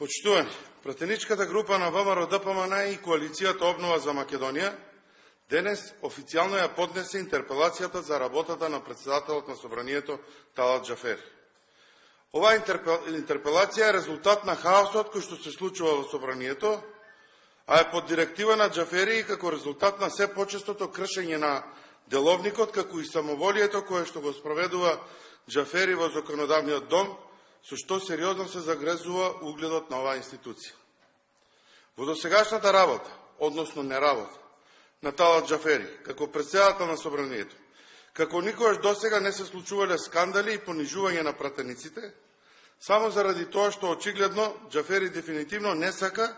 Почитувани, пратеничката група на ВМРО-ДПМН и Коалицијата Обнова за Македонија денес официјално ја поднесе интерпелацијата за работата на председателот на Собранието Талат Џафери. Оваа интерпелација е резултат на хаосот кој што се случува во Собранието, а е под директива на Џафери и како резултат на се почестото кршење на деловникот, како и самоволието кое што го спроведува Џафери во законодавниот дом, со што сериозно се загрезува угледот на оваа институција. Во досегашната работа, односно неработа, на Талат Џафери, како председател на Собранието, како никогаш досега не се случувале скандали и понижување на пратениците, само заради тоа што очигледно Џафери дефинитивно не сака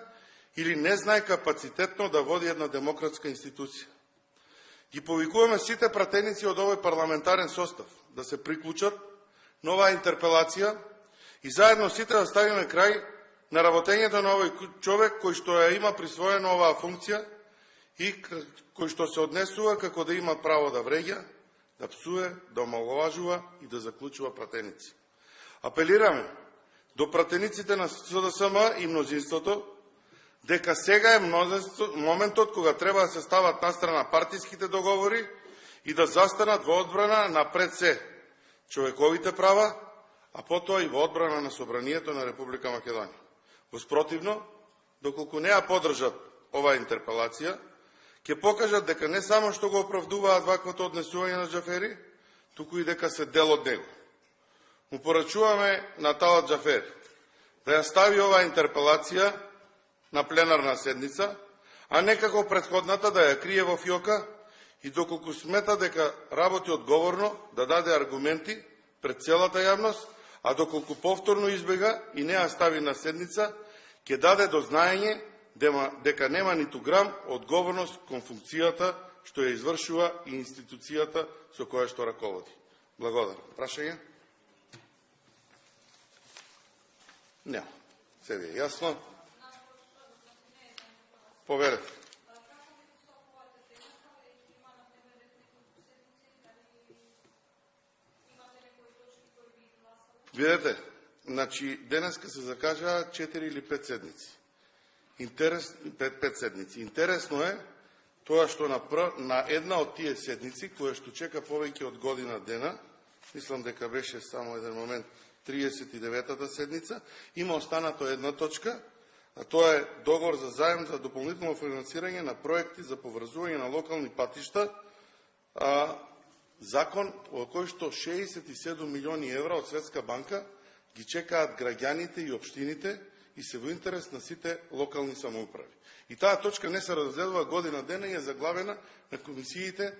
или не знае капацитетно да води една демократска институција. Ги повикуваме сите пратеници од овој парламентарен состав да се приклучат на оваа интерпелација и заедно сите да ставиме крај на работењето на овој човек кој што ја има присвоена оваа функција и кој што се однесува како да има право да вреѓа, да псуе, да омаловажува и да заклучува пратеници. Апелираме до пратениците на СДСМ и мнозинството дека сега е моментот кога треба да се стават настрана партиските договори и да застанат во одбрана на пред се човековите права, а потоа и во одбрана на Собранието на Република Македонија. Воспротивно, доколку не ја подржат оваа интерпелација, ќе покажат дека не само што го оправдуваат ваквото однесување на Џафери, туку и дека се дел од него. Му порачуваме на Талат Џафери да ја стави оваа интерпелација на пленарна седница, а не како претходната да ја крие во фиока и доколку смета дека работи одговорно да даде аргументи пред целата јавност, а доколку повторно избега и не ја стави на седница, ќе даде до знаење дека нема ниту грам одговорност кон функцијата што ја извршува и институцијата со која што раководи. Благодарам. Прашање? Нема. Се ви е јасно. Поверете. Видете, значи, денеска се закажа 4 или 5 седници. 5 седници. Интересно е тоа што на една од тие седници, која што чека повеќе од година дена, мислам дека беше само еден момент 39-та седница, има останато една точка, а тоа е договор за заем за дополнително финансирање на проекти за поврзување на локални патишта, закон во кој што 67 милиони евра од Светска банка ги чекаат граѓаните и општините и се во интерес на сите локални самоуправи. И таа точка не се разгледува година дена и е заглавена на комисиите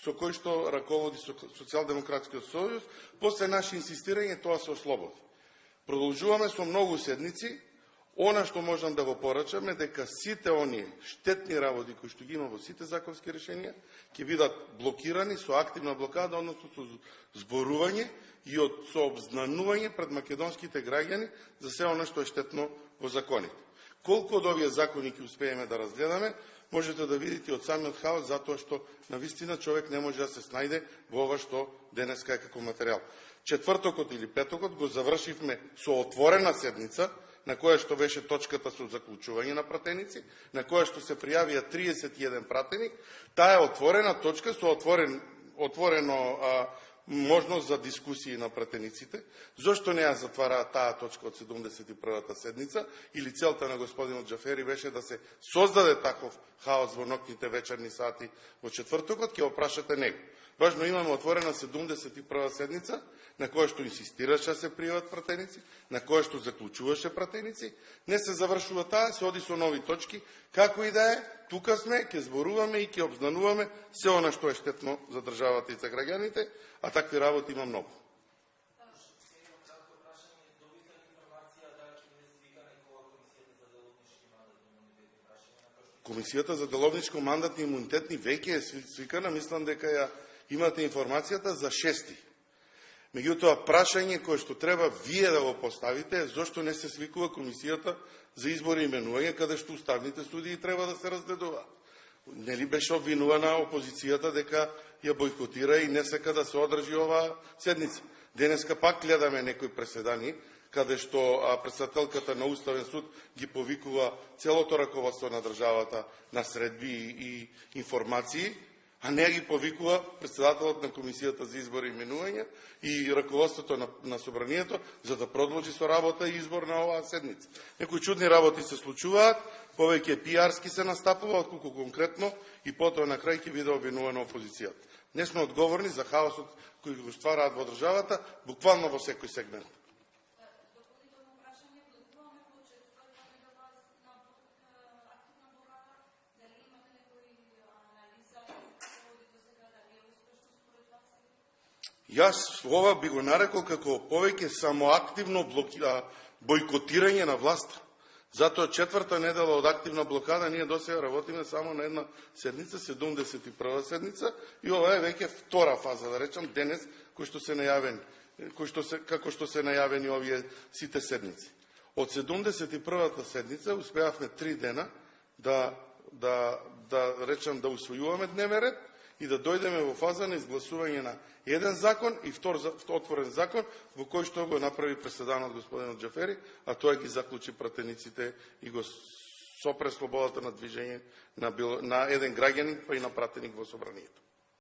со кој што раководи Социјалдемократскиот сојуз. После наше инсистирање тоа се ослободи. Продолжуваме со многу седници. Она што можам да го порачам е дека сите оние штетни работи кои што ги има во сите законски решенија ќе бидат блокирани со активна блокада, односно со зборување и со обзнанување пред македонските граѓани за се она што е штетно во законите. Колку од овие закони ќе успееме да разгледаме, можете да видите од самиот хаос, затоа што навистина човек не може да се снајде во ова што денеска е како материјал. Четвртокот или петокот го завршивме со отворена седница, на која што беше точката со заклучување на пратеници, на која што се пријавија 31 пратеник. Таа е отворена точка со отворено можност за дискусии на пратениците. Зошто не ја затвара таа точка од 71-та седница? Или целта на господинот Џафери беше да се создаде таков хаос во ноќните вечерни сати во четвртокот? Ќе опрашате него. Важно, имаме отворена 71-та седница, на која што инсистираше да се пријават пратеници, на која што заклучуваше пратеници, не се завршува таа, се оди со нови точки, како и да е, тука сме, ќе зборуваме и ќе обзнануваме се она што е штетно за државата и за граѓаните, а такви работи има многу. Комисијата за деловничко мандатни и имунитетни веќе е свикана, мислам дека ја имате информацијата за 6-ти. Меѓутоа, прашање кое што треба вие да го поставите е зошто не се свикува комисијата за избори и именување, каде што уставните судии треба да се разгледуваат. Нели беше обвинувана опозицијата дека ја бойкотира и не сака да се одржи оваа седница. Денеска пак гледаме некои преседани, каде што председателката на Уставен суд ги повикува целото раководство на државата на средби и информации, а не ги повикува председателот на Комисијата за избори и именување и раководството на собранието, за да продолжи со работа и избор на оваа седница. Некои чудни работи се случуваат, повеќе пиарски се настапува, отколку конкретно, и потоа на крај ќе биде обвинувана опозицијата. Не сме одговорни за хаосот кој го ствараат во државата, буквално во секој сегмент. Јас ова би го нарекол како повеќе самоактивно бойкотирање на власта. Затоа четврта недела од активна блокада ние досега работиме само на една седница, 71 седница, и ова е веќе втора фаза, да речам, денес, како што се најавени овие сите седници. Од 71-та седница успеавме 3 дена да речам да усвојуваме дневен ред и да дојдеме во фаза на изгласување на еден закон и втор отворен закон, во кој што го направи преседанот господинот Џафери, а тој ги заклучи пратениците и го сопре слободата на движење на еден граѓанин, па и на пратеник во собранието.